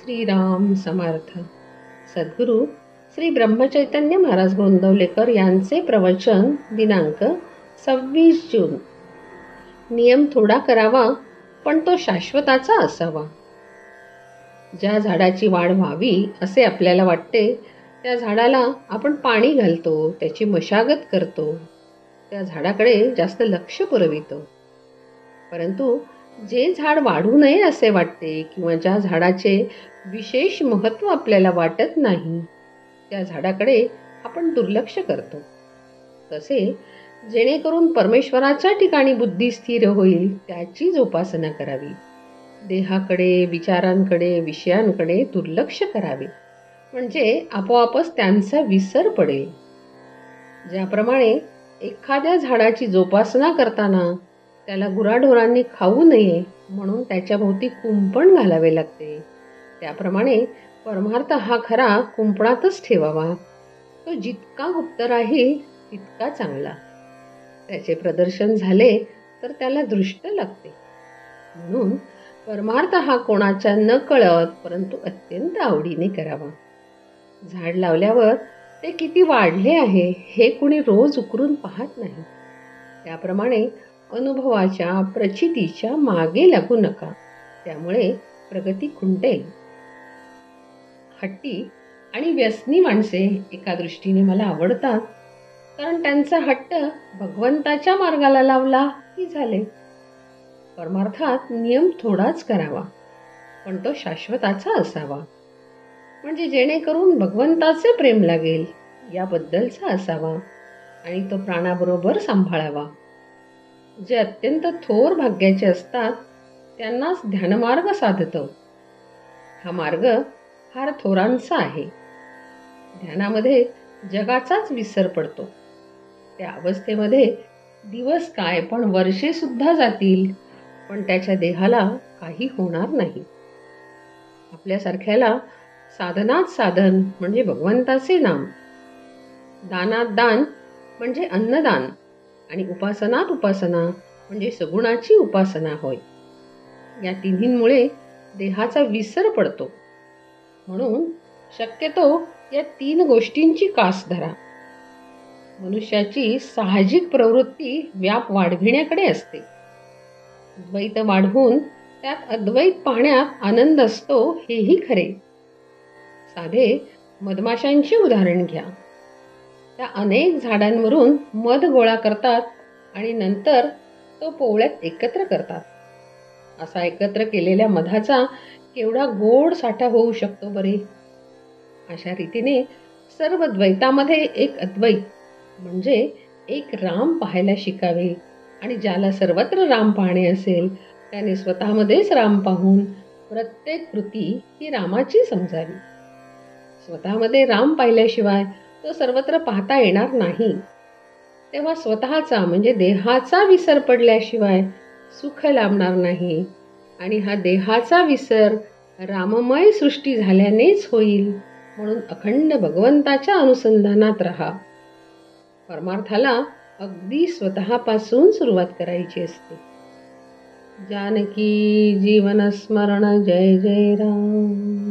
श्रीराम समर्थ. सद्गुरू श्री ब्रह्मचैतन्य महाराज गोंदवलेकर यांचे प्रवचन दिनांक 26 जून. नियम थोडा करावा पण तो शाश्वताचा असावा. ज्या झाडाची वाढ व्हावी असे आपल्याला वाटते त्या झाडाला आपण पाणी घालतो, त्याची मशागत करतो, त्या झाडाकडे जास्त लक्ष पुरवितो. परंतु जे झाड वाढू नये असे वाटते किंवा ज्या झाडाचे विशेष महत्त्व आपल्याला वाटत नाही त्या झाडाकडे आपण दुर्लक्ष करतो. तसे जेणेकरून परमेश्वराच्या ठिकाणी बुद्धी स्थिर होईल त्याचीच उपासना करावी. देहाकडे, विचारांकडे, विषयांकडे दुर्लक्ष करावे, म्हणजे आपोआपच त्यांचा विसर पडेल. ज्याप्रमाणे एखाद्या झाडाची जोपासना करताना त्याला गुराढोरांनी खाऊ नये म्हणून त्याच्या भोवती कुंपण घालावे लागते, त्याप्रमाणे परमार्थ हा खरा कुंपणातच ठेवावा. तो जितका गुप्त राहील तितका चांगला. त्याचे प्रदर्शन झाले तर त्याला दृष्ट लागते. म्हणून परमार्थ हा कोणाच्या न कळत परंतु अत्यंत आवडीने करावा. झाड लावल्यावर ते किती वाढले आहे हे कुणी रोज उकरून पाहत नाही. त्याप्रमाणे अनुभवाच्या, प्रचितीच्या मागे लागू नका, त्यामुळे प्रगती खुंटेल. हट्टी आणि व्यसनी माणसे एका दृष्टीने मला आवडतात, कारण त्यांचा हट्ट भगवंताच्या मार्गाला लावला की झाले. परमार्थात नियम थोडाच करावा पण तो शाश्वताचा असावा, म्हणजे जेणेकरून भगवंताचे प्रेम लागेल याबद्दलचा असावा आणि तो प्राणाबरोबर सांभाळावा. जे अत्यंत थोर भाग्याचे असतात त्यांनाच ध्यानमार्ग साधतो. हा मार्ग फार थोरांचा आहे. ध्यानामध्ये जगाचाच विसर पडतो. त्या अवस्थेमध्ये दिवस काय पण वर्षे सुद्धा जातील पण त्याच्या देहाला काही होणार नाही. आपल्यासारख्याला साधनात साधन म्हणजे भगवंताचे नाम, दानात दान म्हणजे अन्नदान आणि उपासनात उपासना म्हणजे सगुणाची उपासना होय. या तिन्हींमुळे देहाचा विसर पडतो. म्हणून शक्यतो या 3 गोष्टींची कास धरा. मनुष्याची साहजिक प्रवृत्ती व्याप वाढविण्याकडे असते. द्वैत वाढवून त्यात अद्वैत पाहण्यात आनंद असतो हेही खरे. साधे मधमाशांचे उदाहरण घ्या. त्या अनेक झाडांवरून मध गोळा करतात आणि नंतर तो पोवळ्यात एकत्र करतात. असा एकत्र केलेल्या मधाचा केवढा गोड साठा होऊ शकतो बरे. अशा रीतीने सर्व द्वैतामध्ये एक अद्वैत म्हणजे एक राम पाहायला शिकावे आणि ज्याला सर्वत्र राम पाहणे असेल त्याने स्वतःमध्येच राम पाहून प्रत्येक कृती ही रामाची समजावी. स्वतःमध्ये राम पाहिल्याशिवाय तो सर्वत्र पाहता येणार नाही. तेव्हा स्वतःचा म्हणजे देहाचा विसर पडल्याशिवाय सुख लाभणार नाही आणि हा देहाचा विसर राममय सृष्टी झाल्यानेच होईल. म्हणून अखंड भगवंताच्या अनुसंधानात राहा. परमार्थाला अगदी स्वतःपासून सुरुवात करायची असते. जानकी जीवन स्मरण. जय जय राम.